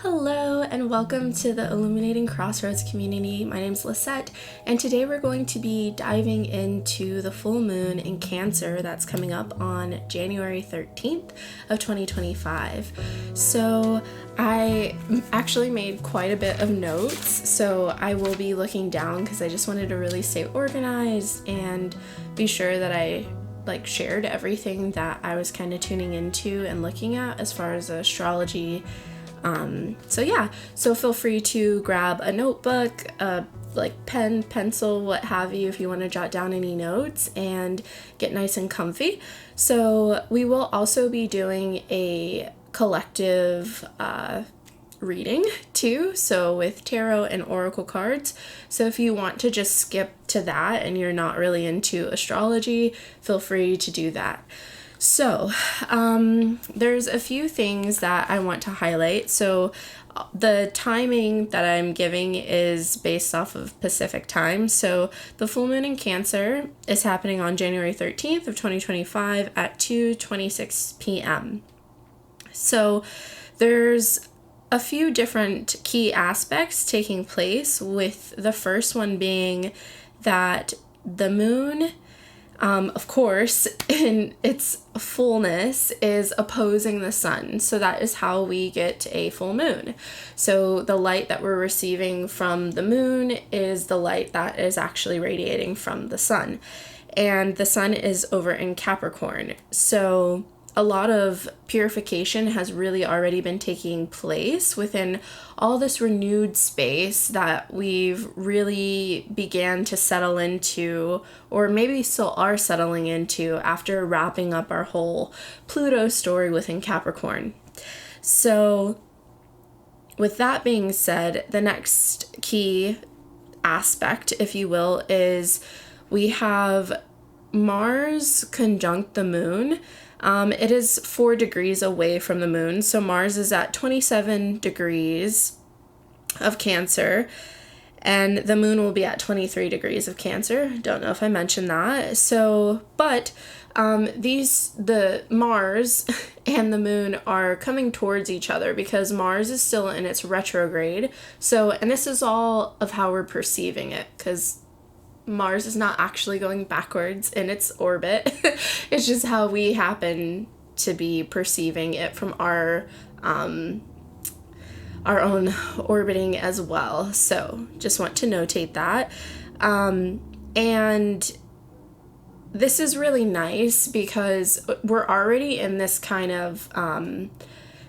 Hello and welcome to the Illuminating Crossroads community. My name's Lisette, and today we're going to be diving into the full moon in Cancer that's coming up on January 13th of 2025. So I actually made quite a bit of notes, so I will be looking down because I just wanted to really stay organized and be sure that I shared everything that I was kind of tuning into and looking at as far as astrology. So feel free to grab a notebook, pen, pencil, what have you, if you want to jot down any notes and get nice and comfy. So we will also be doing a collective reading too, so with tarot and oracle cards. So if you want to just skip to that and you're not really into astrology, feel free to do that. So, there's a few things that I want to highlight. So, the timing that I'm giving is based off of Pacific time. So, the full moon in Cancer is happening on January 13th of 2025 at 2:26 p.m. So, there's a few different key aspects taking place, with the first one being that the moon, of course, in its fullness is opposing the sun. So that is how we get a full moon. So the light that we're receiving from the moon is the light that is actually radiating from the sun. And the sun is over in Capricorn. So a lot of purification has really already been taking place within all this renewed space that we've really began to settle into, or maybe still are settling into after wrapping up our whole Pluto story within Capricorn. So with that being said, the next key aspect, if you will, is we have Mars conjunct the moon. It is 4 degrees away from the moon. So Mars is at 27 degrees of Cancer and the moon will be at 23 degrees of Cancer. Don't know if I mentioned that. So, but the Mars and the moon are coming towards each other because Mars is still in its retrograde. So, and this is all of how we're perceiving it, because Mars is not actually going backwards in its orbit. It's just how we happen to be perceiving it from our own orbiting as well. So just want to notate that. And this is really nice because we're already in this kind of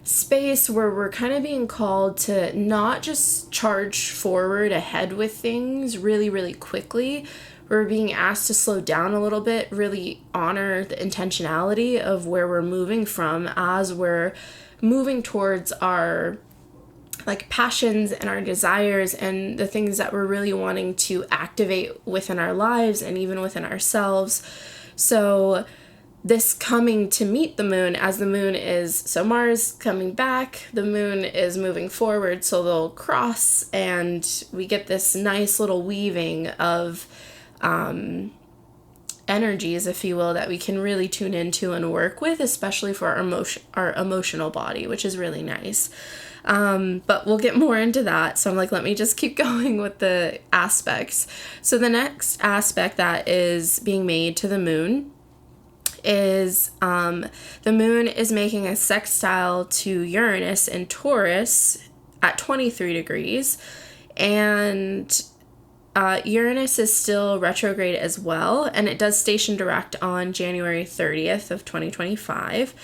space where we're kind of being called to not just charge forward ahead with things really, really quickly. We're being asked to slow down a little bit, really honor the intentionality of where we're moving from as we're moving towards our passions and our desires and the things that we're really wanting to activate within our lives and even within ourselves. So this coming to meet the moon, as the moon is, so Mars coming back, the moon is moving forward, so they'll cross and we get this nice little weaving of energies, if you will, that we can really tune into and work with, especially for our emotional body, which is really nice. But we'll get more into that. So I'm let me just keep going with the aspects. So the next aspect that is being made to the moon is the moon is making a sextile to Uranus in Taurus at 23 degrees, and Uranus is still retrograde as well, and it does station direct on January 30th of 2025.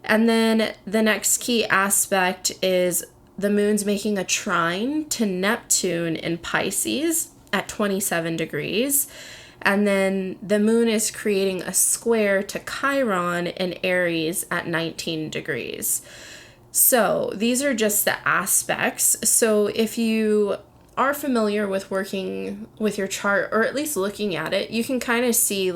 And then the next key aspect is the moon's making a trine to Neptune in Pisces at 27 degrees. And then the moon is creating a square to Chiron in Aries at 19 degrees. So these are just the aspects. So if you are familiar with working with your chart, or at least looking at it, you can kind of see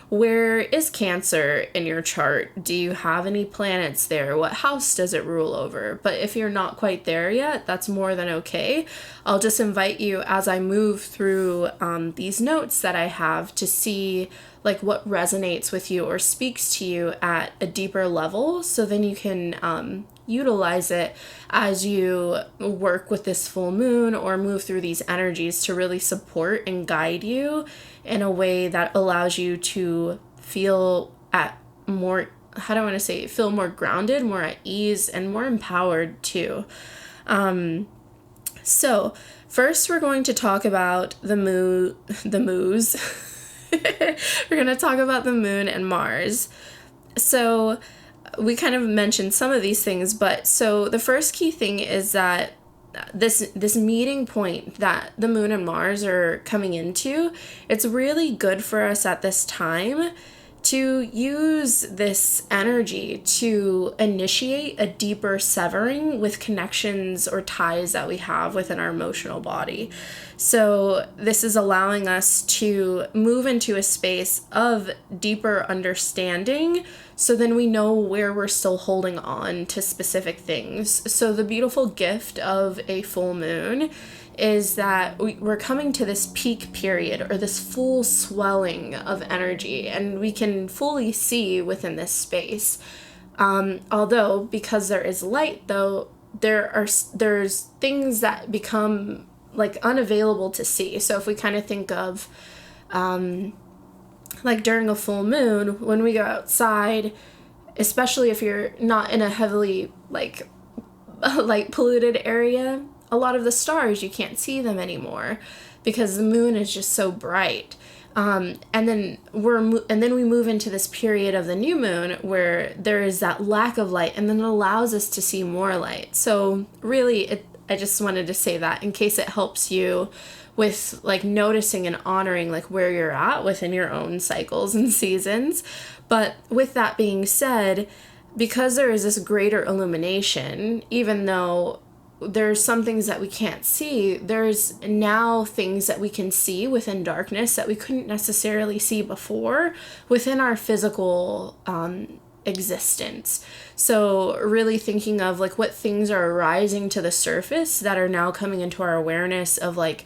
where is Cancer in your chart? Do you have any planets there? What house does it rule over? But if you're not quite there yet, that's more than okay. I'll just invite you as I move through these notes that I have to see what resonates with you or speaks to you at a deeper level, so then you can utilize it as you work with this full moon or move through these energies to really support and guide you in a way that allows you to feel at more, how do I want to say, feel more grounded, more at ease, and more empowered too. So first we're going to talk about the moons. We're going to talk about the moon and Mars. So we kind of mentioned some of these things, but so the first key thing is that this meeting point that the moon and Mars are coming into, it's really good for us at this time to use this energy to initiate a deeper severing with connections or ties that we have within our emotional body. So this is allowing us to move into a space of deeper understanding, so then we know where we're still holding on to specific things. So the beautiful gift of a full moon is that we're coming to this peak period, or this full swelling of energy, and we can fully see within this space. Although, because there is light, though, there's things that become like unavailable to see. So if we kind of think of like during a full moon, when we go outside, especially if you're not in a heavily like light polluted area, a lot of the stars, you can't see them anymore because the moon is just so bright. And then we move into this period of the new moon where there is that lack of light, and then it allows us to see more light. So really, I just wanted to say that in case it helps you with like noticing and honoring like where you're at within your own cycles and seasons. But with that being said, because there is this greater illumination, even though there's some things that we can't see, there's now things that we can see within darkness that we couldn't necessarily see before within our physical existence. So really thinking of like what things are rising to the surface that are now coming into our awareness of like,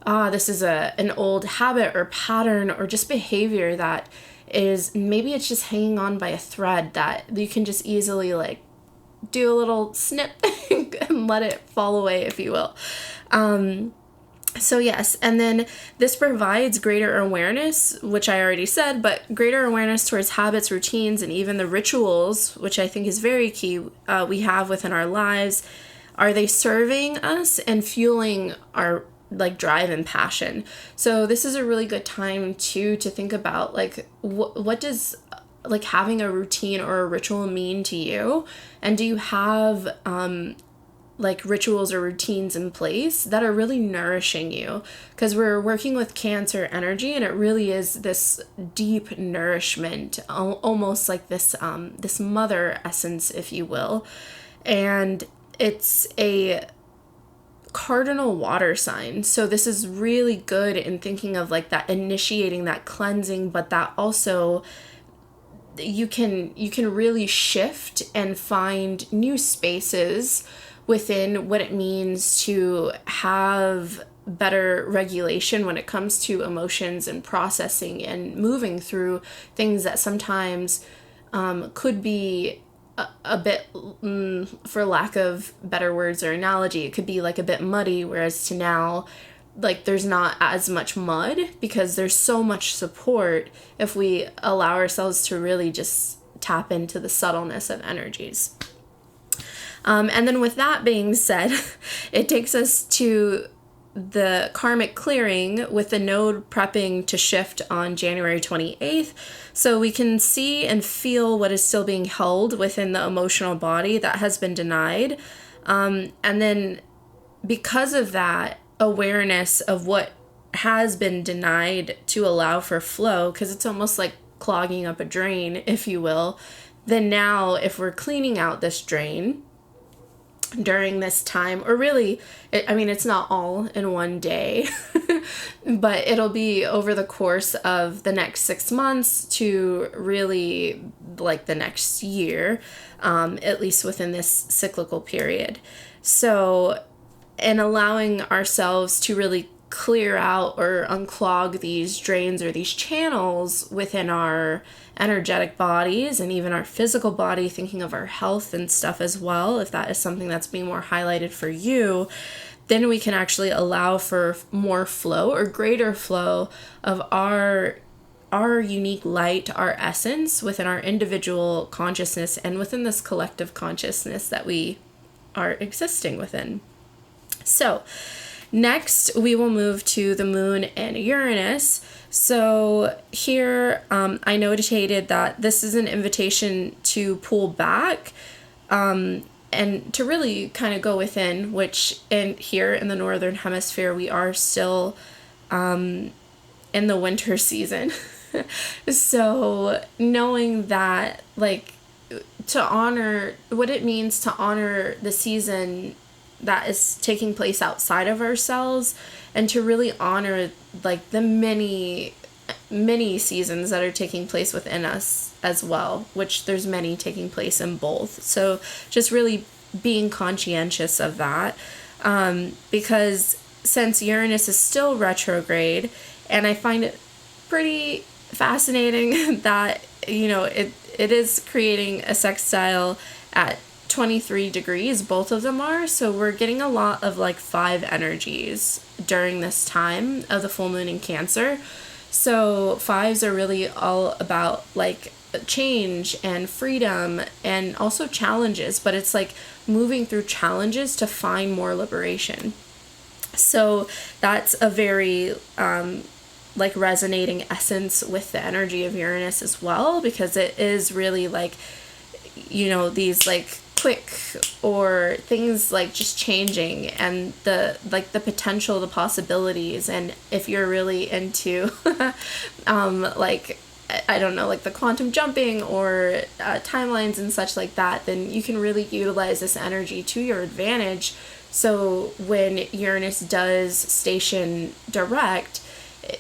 this is an old habit or pattern or just behavior that is, maybe it's just hanging on by a thread that you can just easily like do a little snip and let it fall away, if you will. So yes, and then this provides greater awareness, which I already said, but greater awareness towards habits, routines, and even the rituals, which I think is very key, we have within our lives. Are they serving us and fueling our like drive and passion? So this is a really good time to think about like what does like having a routine or a ritual mean to you, and do you have like rituals or routines in place that are really nourishing you? Because we're working with Cancer energy, and it really is this deep nourishment, almost like this this mother essence, if you will. And it's a cardinal water sign, so this is really good in thinking of like that initiating, that cleansing, but that also you can really shift and find new spaces within what it means to have better regulation when it comes to emotions and processing and moving through things that sometimes could be a bit, for lack of better words or analogy, it could be like a bit muddy, whereas to now, like there's not as much mud because there's so much support if we allow ourselves to really just tap into the subtleness of energies. And then with that being said, it takes us to the karmic clearing with the node prepping to shift on January 28th. So we can see and feel what is still being held within the emotional body that has been denied. And then because of that awareness of what has been denied to allow for flow, because it's almost like clogging up a drain, if you will, then now if we're cleaning out this drain during this time, or really, it's not all in one day, but it'll be over the course of the next 6 months to really like the next year, at least within this cyclical period. So, and allowing ourselves to really clear out or unclog these drains or these channels within our energetic bodies and even our physical body, thinking of our health and stuff as well, if that is something that's being more highlighted for you, then we can actually allow for more flow or greater flow of our unique light, our essence within our individual consciousness and within this collective consciousness that we are existing within. So next, we will move to the moon and Uranus. So here, I notated that this is an invitation to pull back and to really kind of go within, which here in the Northern Hemisphere, we are still in the winter season. So knowing that, like, to honor what it means to honor the season that is taking place outside of ourselves, and to really honor like the many seasons that are taking place within us as well, which there's many taking place in both. So just really being conscientious of that, because since Uranus is still retrograde, and I find it pretty fascinating that, you know, it is creating a sextile at 23 degrees, both of them are. So we're getting a lot of like 5 energies during this time of the full moon in Cancer. So 5s are really all about like change and freedom and also challenges, but it's like moving through challenges to find more liberation. So that's a very like resonating essence with the energy of Uranus as well, because it is really like, you know, these like quick or things like just changing, and the like the potential, the possibilities. And if you're really into like, I don't know, like the quantum jumping or timelines and such like that, then you can really utilize this energy to your advantage. So when Uranus does station direct,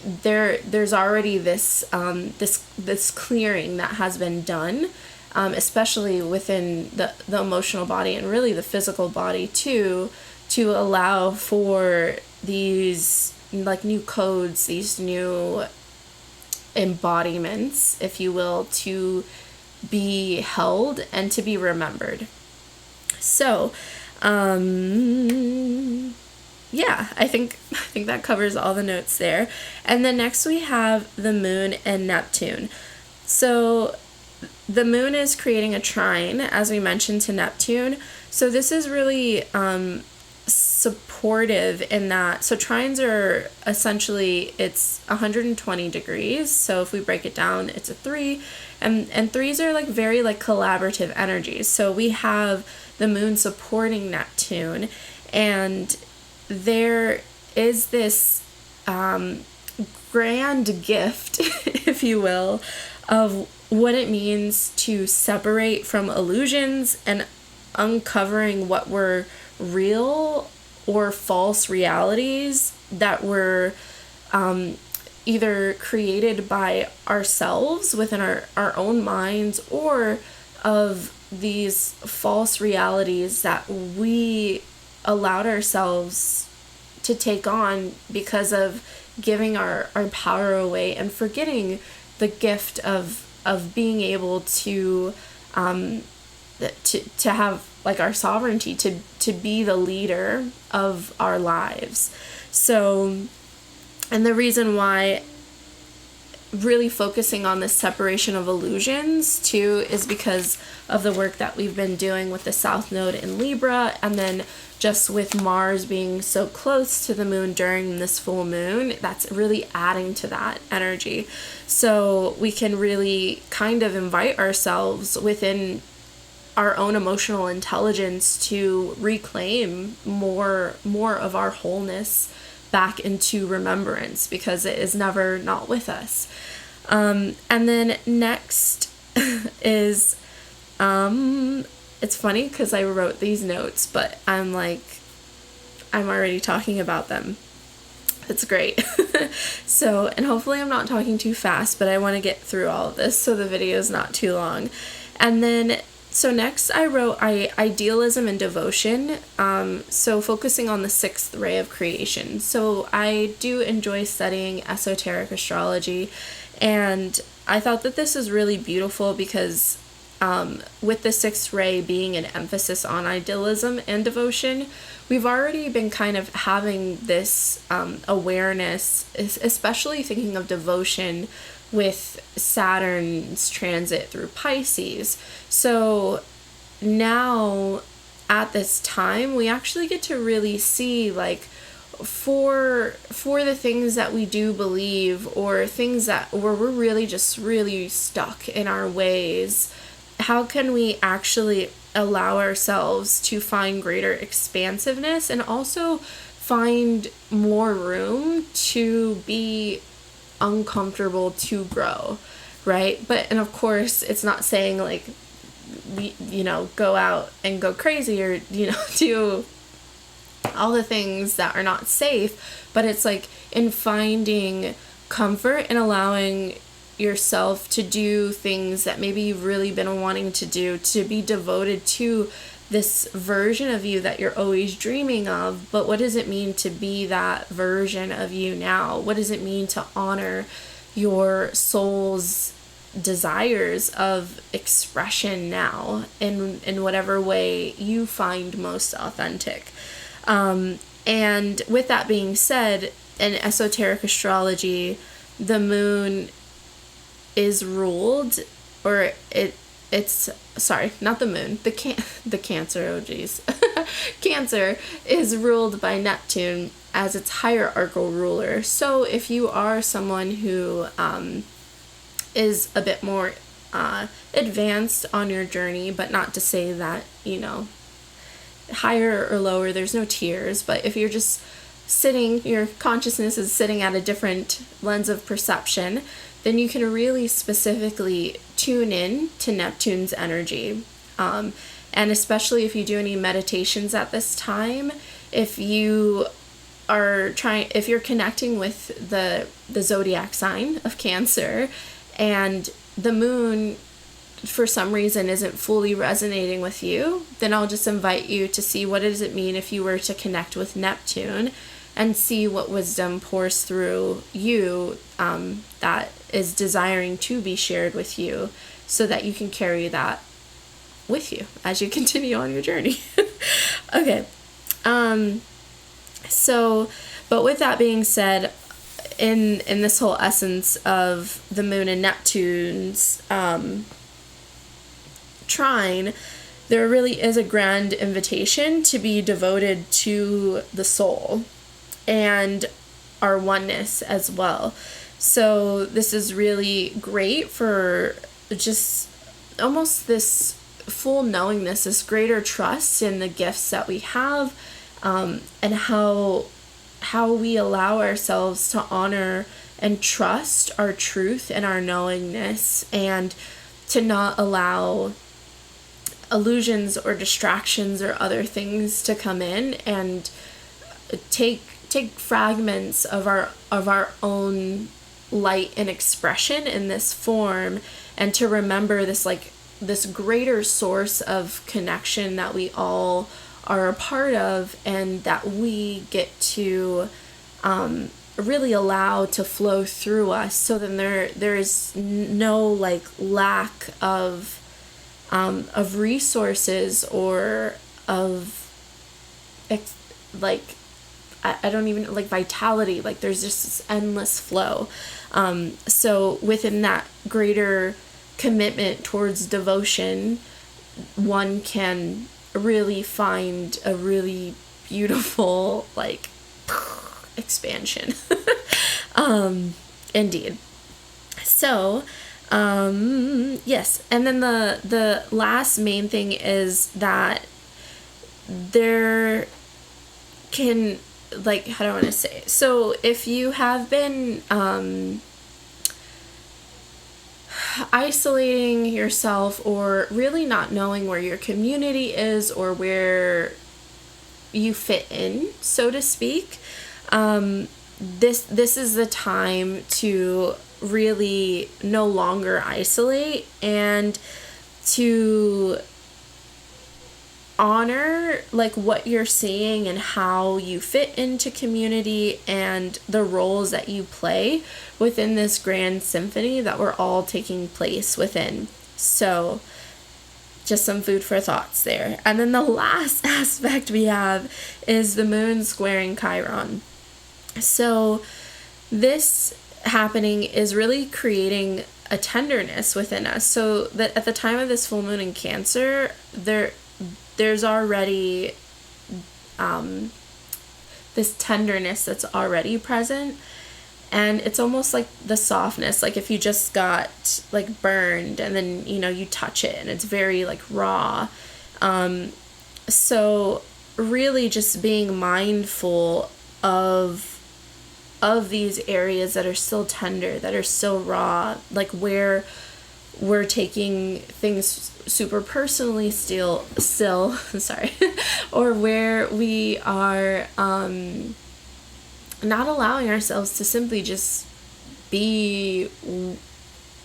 there's already this this clearing that has been done, especially within the emotional body and really the physical body too, to allow for these like new codes, these new embodiments, if you will, to be held and to be remembered. So yeah, I think that covers all the notes there. And then next we have the moon and Neptune. So the moon is creating a trine, as we mentioned, to Neptune. So this is really supportive in that. So trines are essentially, it's 120 degrees. So if we break it down, it's a 3. And 3s are like very like collaborative energies. So we have the moon supporting Neptune, and there is this grand gift, if you will, of what it means to separate from illusions and uncovering what were real or false realities that were either created by ourselves within our own minds, or of these false realities that we allowed ourselves to take on because of giving our power away and forgetting the gift of being able to have like our sovereignty, to be the leader of our lives. So, and the reason why really focusing on this separation of illusions too is because of the work that we've been doing with the South Node in Libra, and then just with Mars being so close to the moon during this full moon, that's really adding to that energy. So we can really kind of invite ourselves within our own emotional intelligence to reclaim more of our wholeness back into remembrance, because it is never not with us. And then next is, it's funny because I wrote these notes, but I'm already talking about them. It's great. So, and hopefully I'm not talking too fast, but I want to get through all of this so the video is not too long. And then So next I wrote idealism and devotion, so focusing on the sixth ray of creation. So I do enjoy studying esoteric astrology, and I thought that this is really beautiful because with the sixth ray being an emphasis on idealism and devotion, we've already been kind of having this awareness, especially thinking of devotion with Saturn's transit through Pisces. So now at this time, we actually get to really see, like, for the things that we do believe, or things that where we're really just really stuck in our ways, how can we actually allow ourselves to find greater expansiveness and also find more room to be uncomfortable to grow, right? But, and of course, it's not saying like, go out and go crazy or, do all the things that are not safe, but it's like in finding comfort and allowing yourself to do things that maybe you've really been wanting to do, to be devoted to this version of you that you're always dreaming of. But what does it mean to be that version of you now? What does it mean to honor your soul's desires of expression now in whatever way you find most authentic? And with that being said, in esoteric astrology, the moon is ruled, or it's sorry, not the moon, the Cancer, oh geez. Cancer is ruled by Neptune as its hierarchical ruler. So if you are someone who is a bit more advanced on your journey, but not to say that, higher or lower, there's no tiers, but if you're just sitting, your consciousness is sitting at a different lens of perception, then you can really specifically tune in to Neptune's energy. And especially if you do any meditations at this time, if you're connecting with the zodiac sign of Cancer, and the moon for some reason isn't fully resonating with you, then I'll just invite you to see what does it mean if you were to connect with Neptune and see what wisdom pours through you that is desiring to be shared with you, so that you can carry that with you as you continue on your journey. Okay. But with that being said, in this whole essence of the moon and Neptune's trine, there really is a grand invitation to be devoted to the soul and our oneness as well. So this is really great for just almost this full knowingness, this greater trust in the gifts that we have, and how we allow ourselves to honor and trust our truth and our knowingness, and to not allow illusions or distractions or other things to come in and take fragments of our own light and expression in this form, and to remember this greater source of connection that we all are a part of, and that we get to really allow to flow through us. So then there is no lack of resources or of I don't even vitality. There's just this endless flow. So within that greater commitment towards devotion, one can really find a really beautiful expansion. Indeed. So yes, and then the last main thing is that there can, how do I want to say it? So if you have been isolating yourself, or really not knowing where your community is or where you fit in, so to speak, this is the time to really no longer isolate, and to honor like what you're seeing and how you fit into community and the roles that you play within this grand symphony that we're all taking place within. So just some food for thoughts there. And then the last aspect we have is the moon squaring Chiron. So this happening is really creating a tenderness within us. So that at the time of this full moon in Cancer, there's already this tenderness that's already present. And it's almost like the softness, like if you just got like burned and then, you know, you touch it and it's very like raw. So really just being mindful of these areas that are still tender, that are still raw, like where we're taking things super personally still, sorry, or where we are not allowing ourselves to simply just be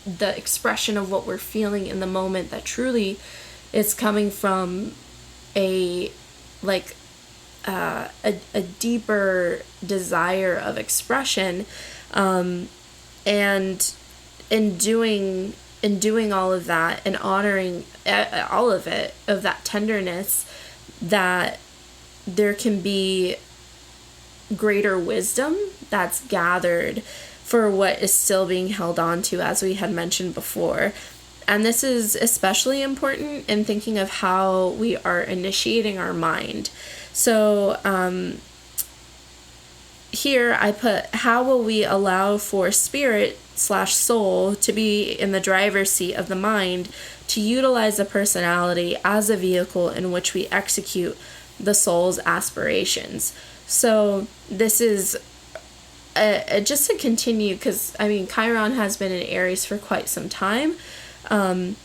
the expression of what we're feeling in the moment, that truly is coming from a deeper desire of expression, and in doing all of that and honoring all of it, of that tenderness, that there can be greater wisdom that's gathered for what is still being held on to, as we had mentioned before. And this is especially important in thinking of how we are initiating our mind. So here I put, how will we allow for spirit/soul to be in the driver's seat of the mind, to utilize the personality as a vehicle in which we execute the soul's aspirations. So this is just to continue, because I mean Chiron has been in Aries for quite some time, and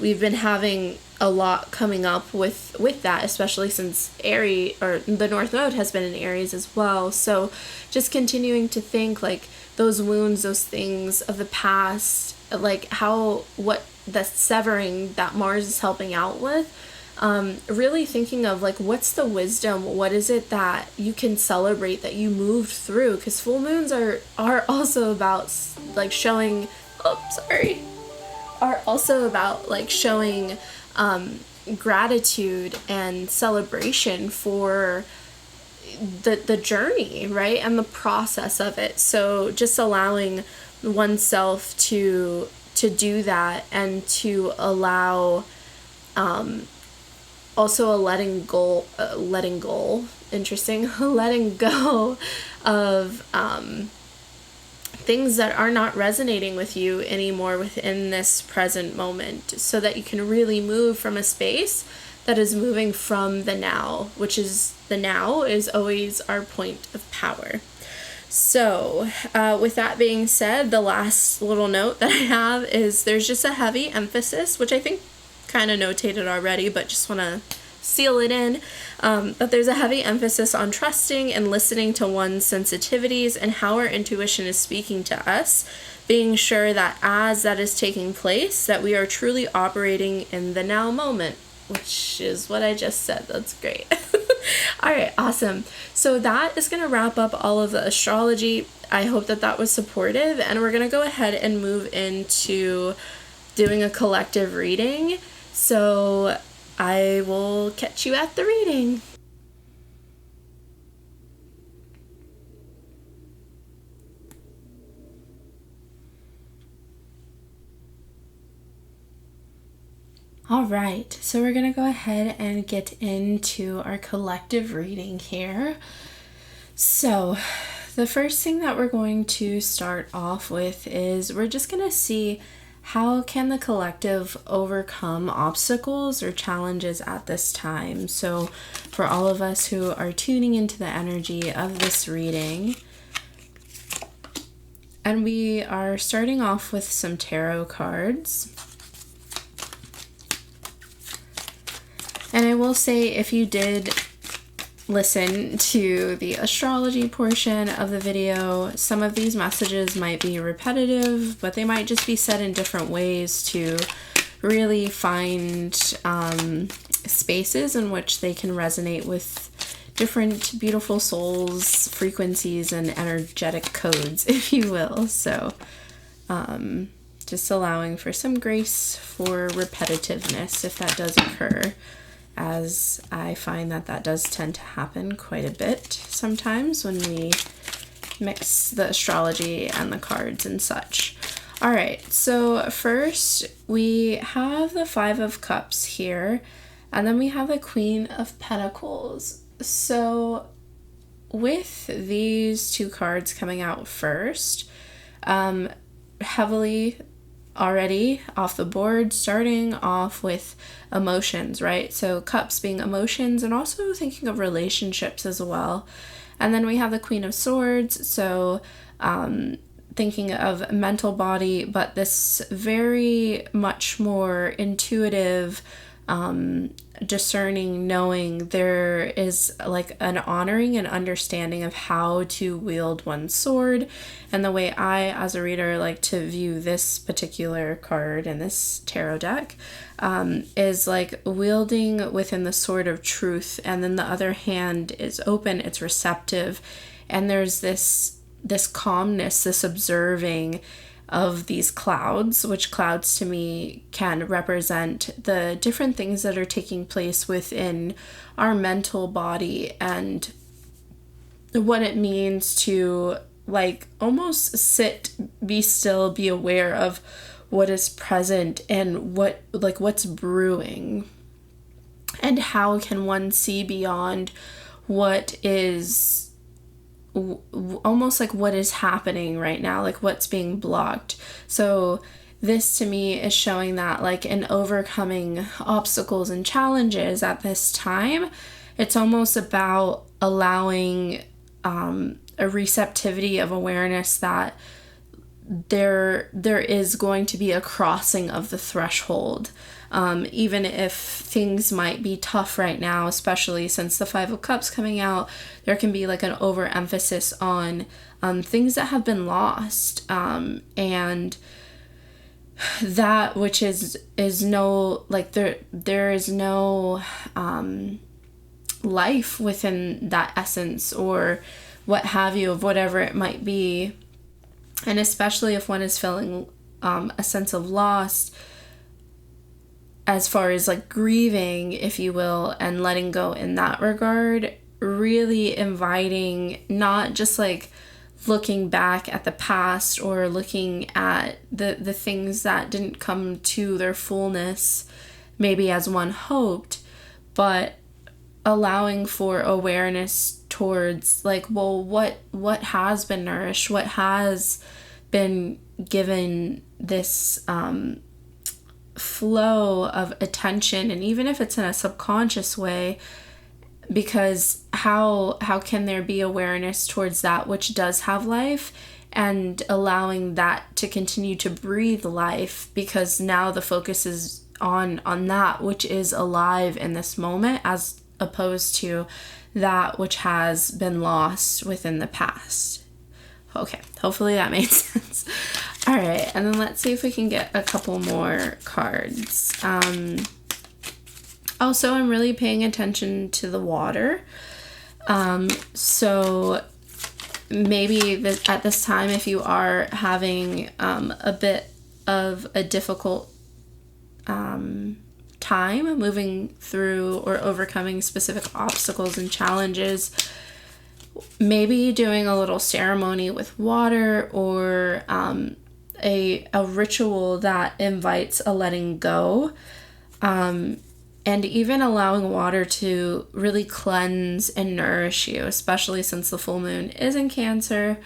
we've been having a lot coming up with that, especially since Aries, or the North Node, has been in Aries as well. So just continuing to think like those wounds, those things of the past, like what the severing that Mars is helping out with. Really thinking of like, what's the wisdom, what is it that you can celebrate that you moved through, because full moons are also about like showing, are also about like showing gratitude and celebration for the journey, right, and the process of it. So just allowing oneself to do that, and to allow also a letting go of things that are not resonating with you anymore within this present moment, so that you can really move from a space that is moving from the now, which is, the now is always our point of power. So with that being said, the last little note that I have is there's just a heavy emphasis, which I think kind of notated already, but just want to seal it in, but there's a heavy emphasis on trusting and listening to one's sensitivities and how our intuition is speaking to us, being sure that as that is taking place, that we are truly operating in the now moment, which is what I just said. That's great. All right, awesome. So that is going to wrap up all of the astrology. I hope that was supportive, and we're going to go ahead and move into doing a collective reading. So I will catch you at the reading. All right, so we're going to go ahead and get into our collective reading here. So the first thing that we're going to start off with is we're just going to see how can the collective overcome obstacles or challenges at this time. So for all of us who are tuning into the energy of this reading, and we are starting off with some tarot cards. And I will say, if you did listen to the astrology portion of the video, some of these messages might be repetitive, but they might just be said in different ways to really find spaces in which they can resonate with different beautiful souls, frequencies, and energetic codes, if you will. So just allowing for some grace for repetitiveness if that does occur, as I find that does tend to happen quite a bit sometimes when we mix the astrology and the cards and such. All right, so first we have the Five of Cups here, and then we have the Queen of Pentacles. So with these two cards coming out first, heavily already off the board, starting off with emotions, right? So cups being emotions, and also thinking of relationships as well. And then we have the Queen of Swords, so thinking of mental body, but this very much more intuitive, discerning, knowing. There is like an honoring and understanding of how to wield one's sword. And the way I, as a reader, like to view this particular card in this tarot deck is like wielding within the sword of truth, and then the other hand is open, it's receptive, and there's this calmness, this observing of these clouds, which clouds to me can represent the different things that are taking place within our mental body, and what it means to like almost sit, be still, be aware of what is present and what's brewing, and how can one see beyond what is almost like what is happening right now, like what's being blocked. So this to me is showing that like in overcoming obstacles and challenges at this time, it's almost about allowing a receptivity of awareness that there is going to be a crossing of the threshold. Even if things might be tough right now, especially since the Five of Cups coming out, there can be like an overemphasis on things that have been lost, and that which is no, like there is no life within that essence or what have you, of whatever it might be. And especially if one is feeling a sense of loss, as far as like grieving, if you will, and letting go in that regard, really inviting not just like looking back at the past or looking at the things that didn't come to their fullness, maybe as one hoped, but allowing for awareness towards like, well, what has been nourished, what has been given this flow of attention, and even if it's in a subconscious way, because how can there be awareness towards that which does have life, and allowing that to continue to breathe life, because now the focus is on that which is alive in this moment, as opposed to that which has been lost within the past. Okay, hopefully that made sense. All right, and then let's see if we can get a couple more cards. Also, I'm really paying attention to the water. So maybe at this time, if you are having a bit of a difficult time moving through or overcoming specific obstacles and challenges, maybe doing a little ceremony with water, or a ritual that invites a letting go, and even allowing water to really cleanse and nourish you, especially since the full moon is in Cancer,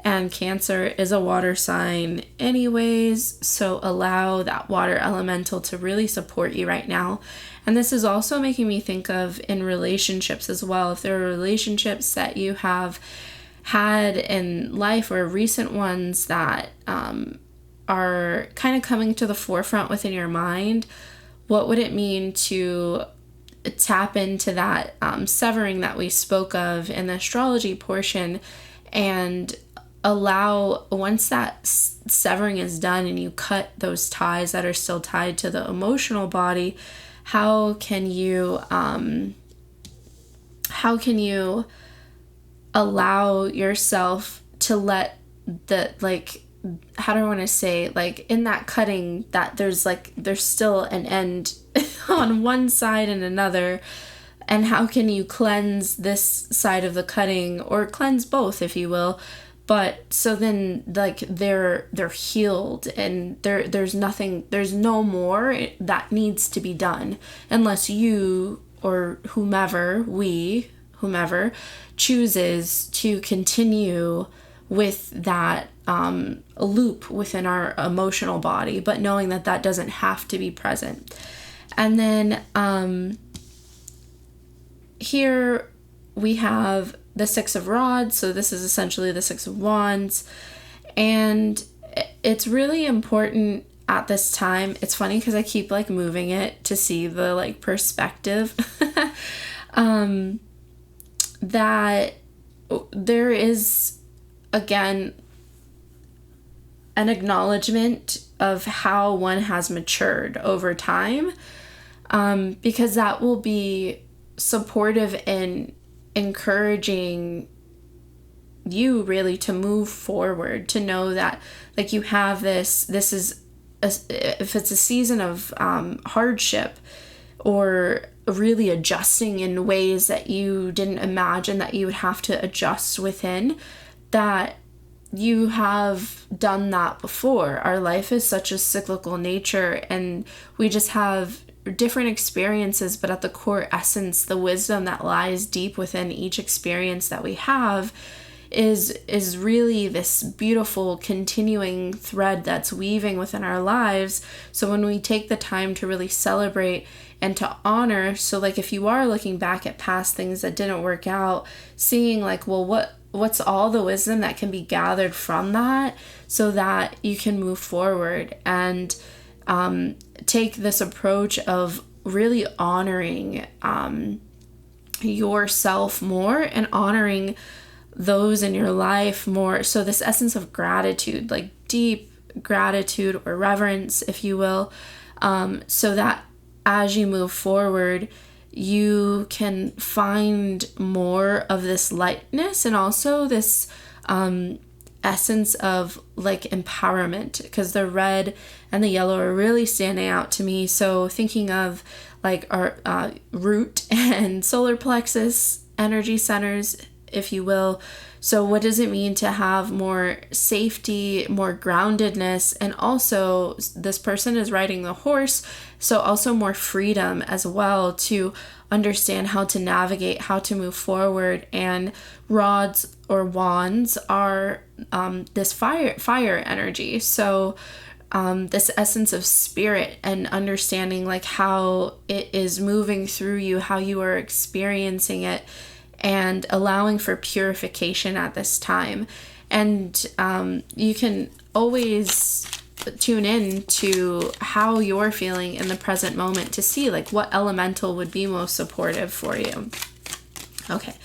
and Cancer is a water sign anyways, so allow that water elemental to really support you right now. And this is also making me think of in relationships as well. If there are relationships that you have had in life, or recent ones that are kind of coming to the forefront within your mind, what would it mean to tap into that severing that we spoke of in the astrology portion, and allow, once that severing is done and you cut those ties that are still tied to the emotional body, how can you allow yourself to let the, like, how do I want to say, like, in that cutting, that there's still an end on one side and another, and how can you cleanse this side of the cutting, or cleanse both, if you will, but so then, like, they're healed, and there's no more that needs to be done, unless you or whomever chooses to continue with that loop within our emotional body, but knowing that that doesn't have to be present. And then here we have the Six of Rods, so this is essentially the Six of Wands, and it's really important at this time. It's funny because I keep like moving it to see the like perspective that there is, again, an acknowledgement of how one has matured over time, because that will be supportive in encouraging you really to move forward, to know that, like, you have this is if it's a season of hardship, or really adjusting in ways that you didn't imagine that you would have to adjust within, that you have done that before. Our life is such a cyclical nature, and we just have different experiences, but at the core essence, the wisdom that lies deep within each experience that we have is really this beautiful continuing thread that's weaving within our lives. So when we take the time to really celebrate and to honor, so like if you are looking back at past things that didn't work out, seeing like, well, what's all the wisdom that can be gathered from that, so that you can move forward and take this approach of really honoring yourself more, and honoring those in your life more. So this essence of gratitude, like deep gratitude or reverence, if you will, so that as you move forward, you can find more of this lightness, and also this essence of like empowerment, because the red and the yellow are really standing out to me. So thinking of like our root and solar plexus energy centers, if you will. So what does it mean to have more safety, more groundedness, and also this person is riding the horse, so also more freedom as well, to understand how to navigate, how to move forward. And rods or wands are this fire energy. So this essence of spirit, and understanding like how it is moving through you, how you are experiencing it, and allowing for purification at this time. And you can always tune in to how you're feeling in the present moment to see like what elemental would be most supportive for you. Okay,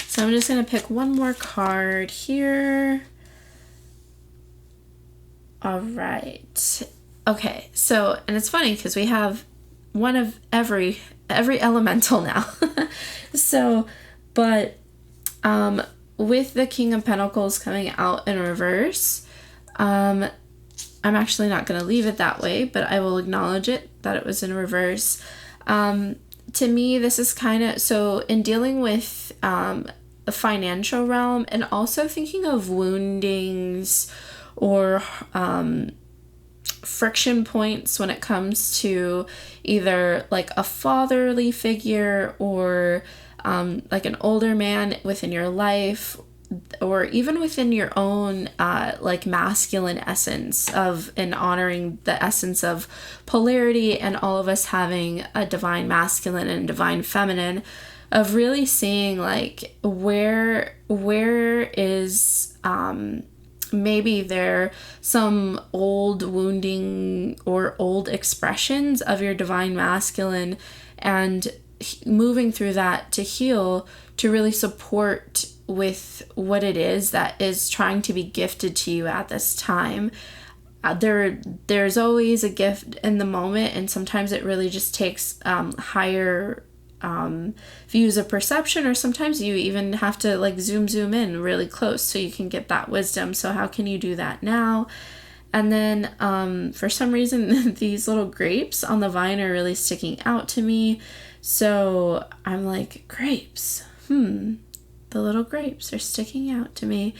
so I'm just going to pick one more card here. All right. Okay, so, and it's funny because we have one of every elemental now. So, but with the King of Pentacles coming out in reverse, I'm actually not going to leave it that way, but I will acknowledge it, that it was in reverse. To me, this is kind of, so in dealing with the financial realm, and also thinking of woundings or friction points when it comes to either like a fatherly figure, or like an older man within your life, or even within your own like masculine essence of, and honoring the essence of polarity, and all of us having a divine masculine and divine feminine, of really seeing like where is maybe there some old wounding or old expressions of your divine masculine, and moving through that to heal, to really support with what it is that is trying to be gifted to you at this time. there's always a gift in the moment, and sometimes it really just takes higher views of perception, or sometimes you even have to like zoom in really close so you can get that wisdom. So how can you do that now? And then for some reason these little grapes on the vine are really sticking out to me. So I'm like, grapes, the little grapes are sticking out to me.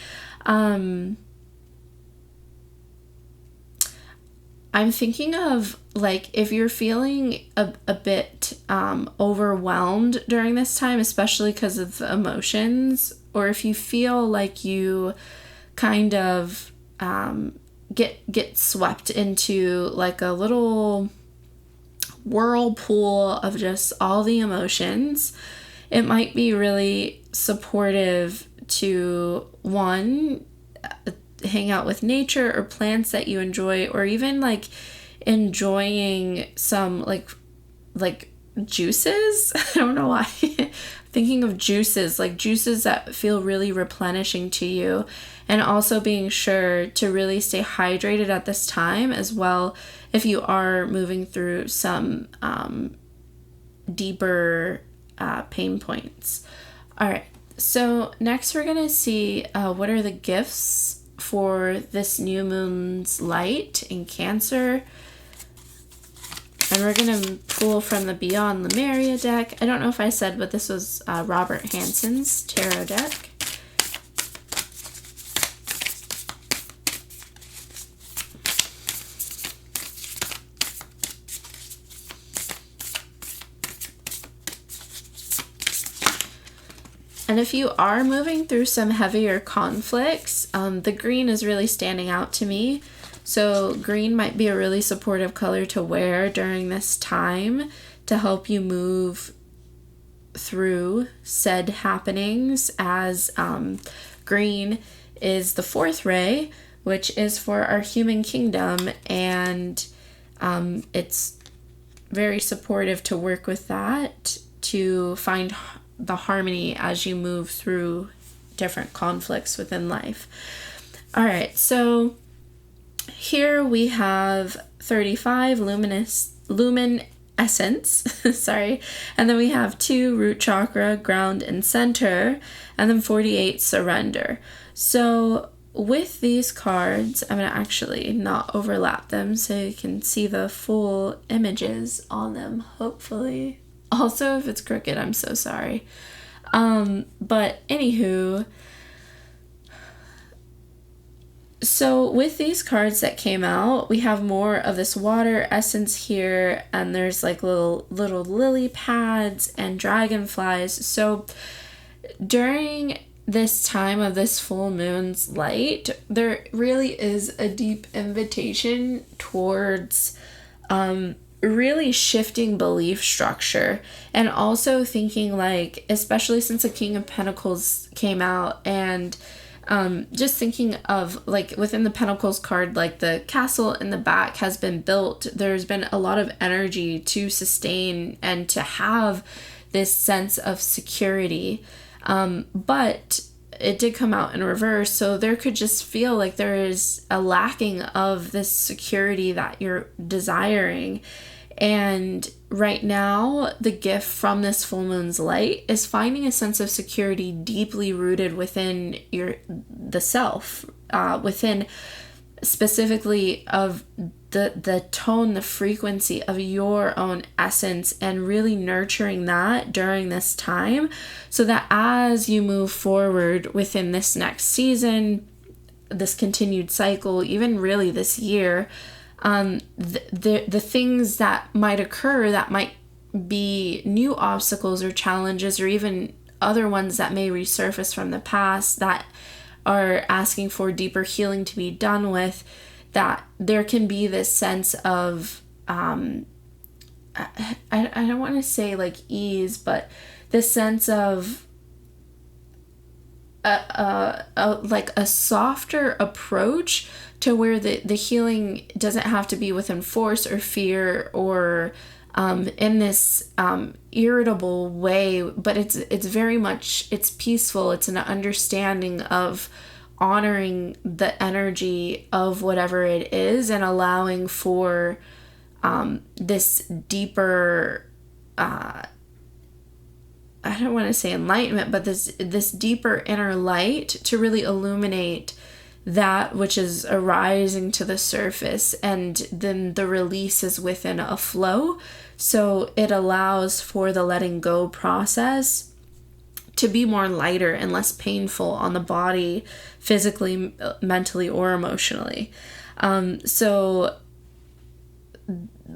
I'm thinking of like if you're feeling a bit overwhelmed during this time, especially because of emotions, or if you feel like you kind of get swept into like a little whirlpool of just all the emotions, it might be really supportive to hang out with nature or plants that you enjoy, or even like enjoying some like juices. I don't know why. Thinking of juices that feel really replenishing to you, and also being sure to really stay hydrated at this time as well if you are moving through some deeper pain points. All right, so next we're gonna see what are the gifts for this new moon's light in Cancer. And we're going to pull from the Beyond Lemuria deck. I don't know if I said, but this was Robert Hansen's tarot deck. And if you are moving through some heavier conflicts, the green is really standing out to me. So green might be a really supportive color to wear during this time to help you move through said happenings, as green is the fourth ray, which is for our human kingdom, and it's very supportive to work with that to find the harmony as you move through different conflicts within life. All right, so here we have 35 luminescence, sorry, and then we have 2 root chakra, ground and center, and then 48 surrender. So with these cards, I'm going to actually not overlap them so you can see the full images on them, hopefully. Also, if it's crooked, I'm so sorry. But anywho, so with these cards that came out, we have more of this water essence here, and there's like little lily pads and dragonflies. So during this time of this full moon's light, there really is a deep invitation towards really shifting belief structure, and also thinking like, especially since the King of Pentacles came out, and just thinking of like within the Pentacles card, like the castle in the back has been built. There's been a lot of energy to sustain and to have this sense of security, but it did come out in reverse, so there could just feel like there is a lacking of this security that you're desiring. And right now, the gift from this full moon's light is finding a sense of security deeply rooted within the self, within specifically of the tone, the frequency of your own essence, and really nurturing that during this time, so that as you move forward within this next season, this continued cycle, even really this year, the things that might occur that might be new obstacles or challenges, or even other ones that may resurface from the past that are asking for deeper healing to be done with, that there can be this sense of I don't want to say like ease, but this sense of like a softer approach to where the healing doesn't have to be within force or fear or in this irritable way, but it's very much, it's peaceful. It's an understanding of honoring the energy of whatever it is and allowing for this deeper, I don't want to say enlightenment, but this deeper inner light to really illuminate that which is arising to the surface, and then the release is within a flow. So it allows for the letting go process to be more lighter and less painful on the body, physically, mentally, or emotionally. So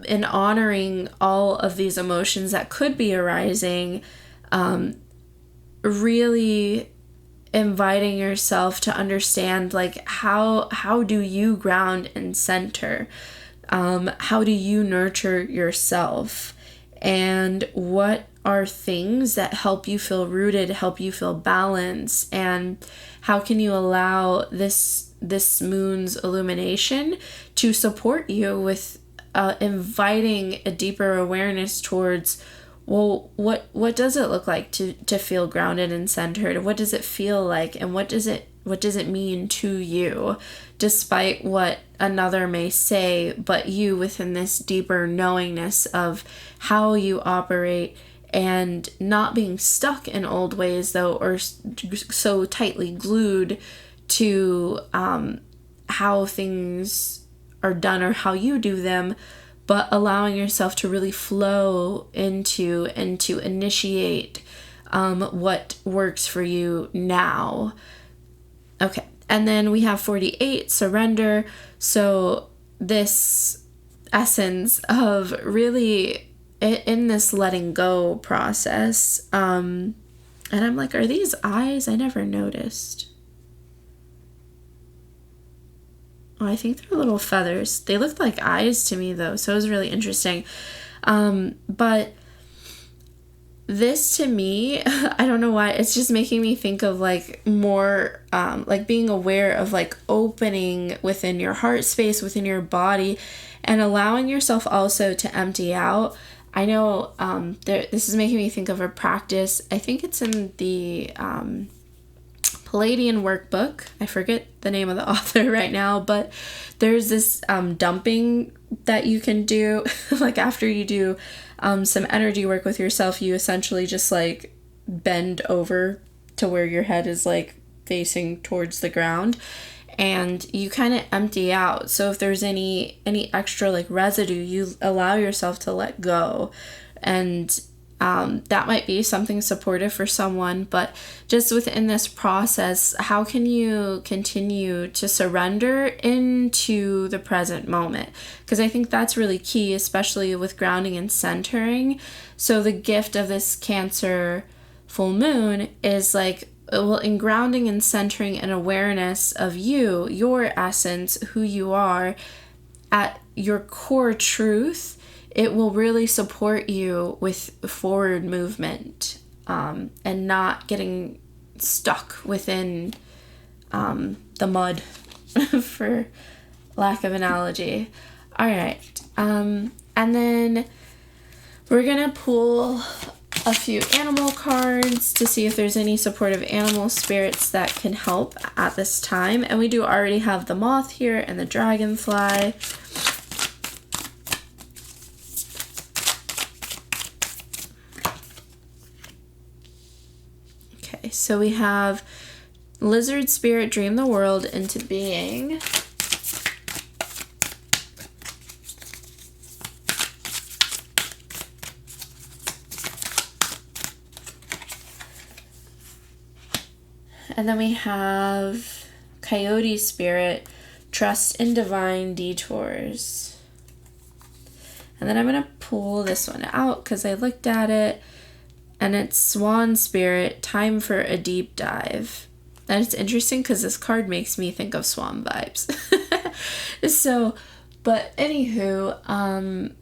in honoring all of these emotions that could be arising, really inviting yourself to understand, like, how do you ground and center? How do you nurture yourself? And what are things that help you feel rooted, help you feel balanced? And how can you allow this moon's illumination to support you with inviting a deeper awareness towards, well, what does it look like to feel grounded and centered? What does it feel like? And what does it mean to you, despite what another may say, but you within this deeper knowingness of how you operate, and not being stuck in old ways, though, or so tightly glued to how things are done or how you do them, but allowing yourself to really flow into and to initiate what works for you now. Okay, and then we have 48, surrender. So this essence of really in this letting go process, and I'm like, are these eyes? I never noticed. Oh, I think they're little feathers. They looked like eyes to me, though, so it was really interesting. But this, to me, I don't know why, it's just making me think of, like, more, like, being aware of, like, opening within your heart space, within your body, and allowing yourself also to empty out. I know this is making me think of a practice. I think it's in the Palladian workbook. I forget the name of the author right now, but there's this dumping that you can do. Like, after you do some energy work with yourself, you essentially just, like, bend over to where your head is, like, facing towards the ground, and you kind of empty out. So if there's any extra, like, residue, you allow yourself to let go. And that might be something supportive for someone, but just within this process, how can you continue to surrender into the present moment? Because I think that's really key, especially with grounding and centering. So the gift of this Cancer full moon is, like, well, in grounding and centering an awareness of you, your essence, who you are, at your core truth, it will really support you with forward movement, and not getting stuck within the mud, for lack of analogy. All right. And then we're going to pull a few animal cards to see if there's any supportive animal spirits that can help at this time. And we do already have the moth here and the dragonfly. Okay, so we have lizard spirit, dream the world into being. And then we have coyote spirit, trust in divine detours. And then I'm going to pull this one out because I looked at it, and it's swan spirit, time for a deep dive. And it's interesting because this card makes me think of swan vibes. So, but anywho,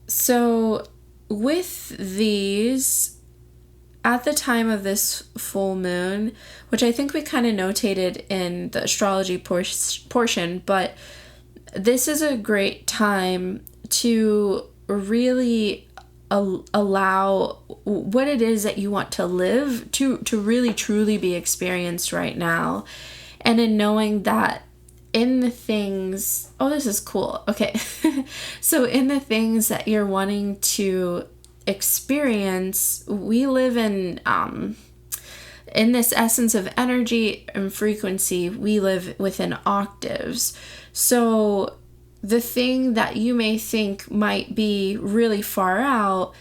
so with these, at the time of this full moon, which I think we kind of notated in the astrology portion, but this is a great time to really allow what it is that you want to live to really truly be experienced right now. and in knowing that in the things, oh, this is cool. Okay. So in the things that you're wanting to experience, we live in this essence of energy and frequency, we live within octaves. So the thing that you may think might be really far out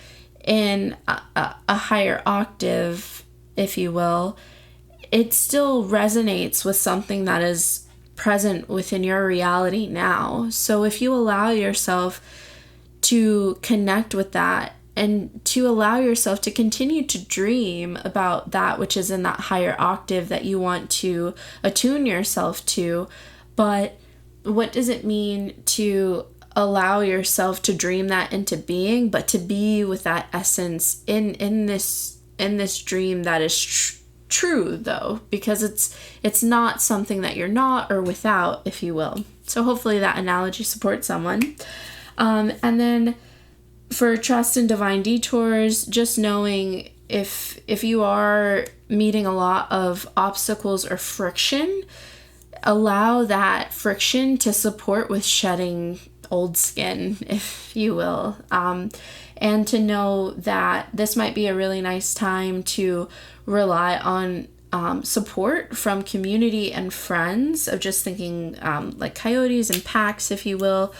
in a higher octave, if you will, it still resonates with something that is present within your reality now. So if you allow yourself to connect with that and to allow yourself to continue to dream about that which is in that higher octave that you want to attune yourself to, but what does it mean to allow yourself to dream that into being, but to be with that essence in this dream that is true, though, because it's not something that you're not or without, if you will. So hopefully that analogy supports someone. And then for trust and divine detours, just knowing if you are meeting a lot of obstacles or friction, allow that friction to support with shedding old skin, if you will. And to know that this might be a really nice time to rely on support from community and friends, of just thinking like coyotes and packs, if you will.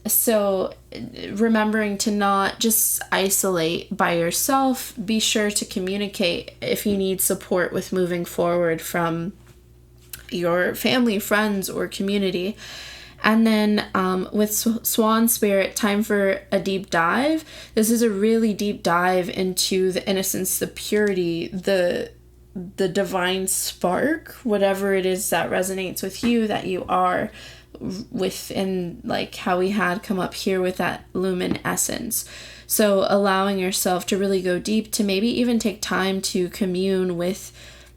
So remembering to not just isolate by yourself, be sure to communicate if you need support with moving forward from your family, friends, or community. And then with Swan Spirit, time for a deep dive. This is a really deep dive into the innocence, the purity, the divine spark, whatever it is that resonates with you, that you are within, like how we had come up here with that lumen essence. So allowing yourself to really go deep, to maybe even take time to commune with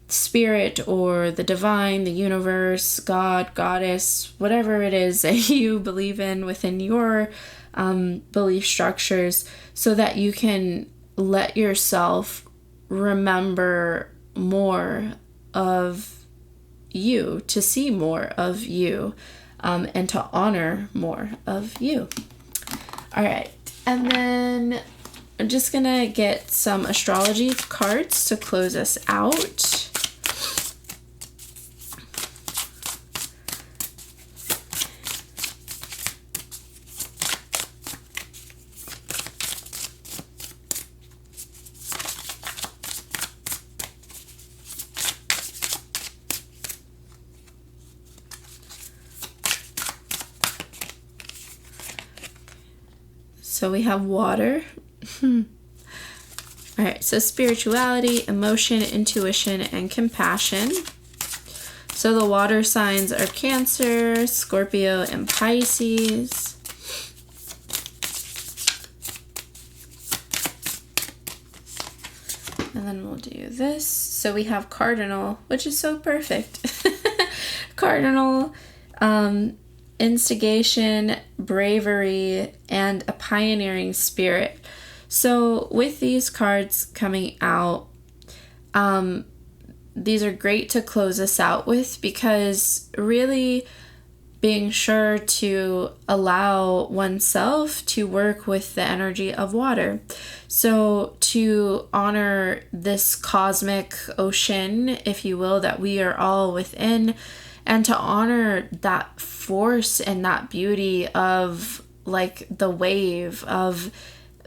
spirit or the divine, the universe, God, goddess, whatever it is that you believe in within your belief structures, so that you can let yourself remember more of you, to see more of you, and to honor more of you. All right. And then I'm just going to get some astrology cards to close us out. So we have water. All right, so spirituality, emotion, intuition, and compassion. So the water signs are Cancer, Scorpio, and Pisces. And then we'll do this. So we have Cardinal, which is so perfect. Cardinal, instigation, bravery, and a pioneering spirit. So with these cards coming out, these are great to close us out with, because really being sure to allow oneself to work with the energy of water. So to honor this cosmic ocean, if you will, that we are all within, and to honor that force and that beauty of like the wave of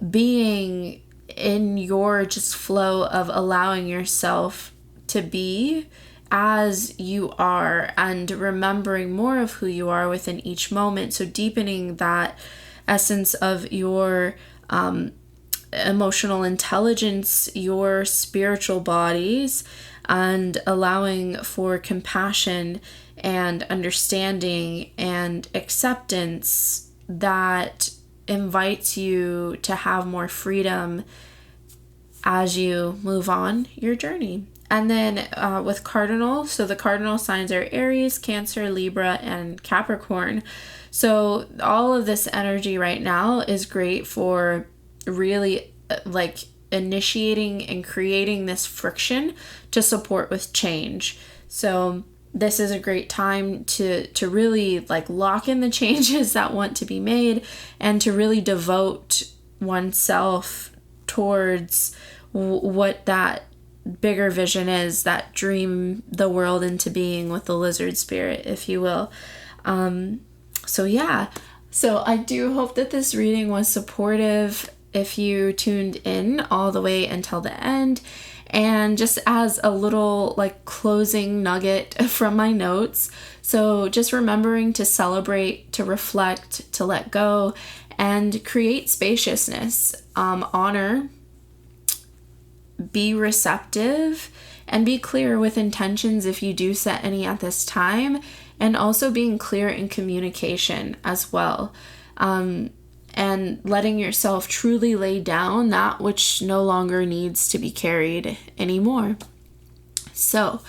being in your just flow of allowing yourself to be as you are, and remembering more of who you are within each moment. So deepening that essence of your emotional intelligence, your spiritual bodies, and allowing for compassion and understanding and acceptance that invites you to have more freedom as you move on your journey. And then with Cardinal, so the Cardinal signs are Aries, Cancer, Libra, and Capricorn. So all of this energy right now is great for really like initiating and creating this friction to support with change. So this is a great time to really like lock in the changes that want to be made and to really devote oneself towards what that bigger vision is, that dream the world into being with the lizard spirit, if you will. So I do hope that this reading was supportive if you tuned in all the way until the end. And just as a little like closing nugget from my notes, so just remembering to celebrate, to reflect, to let go, and create spaciousness, honor, be receptive, and be clear with intentions if you do set any at this time, and also being clear in communication as well. And letting yourself truly lay down that which no longer needs to be carried anymore. So,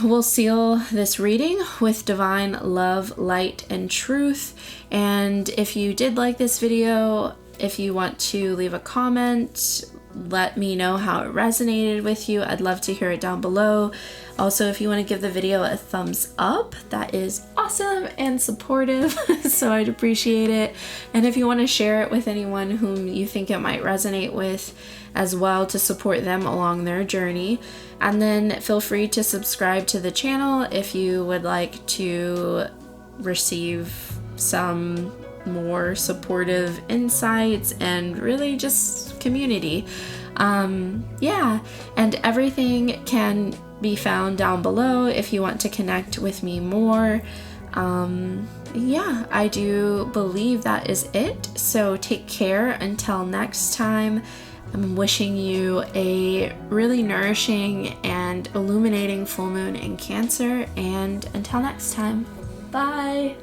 we'll seal this reading with divine love, light, and truth. And if you did like this video, if you want to leave a comment, let me know how it resonated with you. I'd love to hear it down below. Also, if you want to give the video a thumbs up, that is awesome and supportive, so I'd appreciate it. And if you want to share it with anyone whom you think it might resonate with as well, to support them along their journey. And then feel free to subscribe to the channel if you would like to receive some more supportive insights and really just community. And everything can be found down below if you want to connect with me more. I do believe that is it. So take care until next time. I'm wishing you a really nourishing and illuminating full moon in Cancer, and until next time, bye.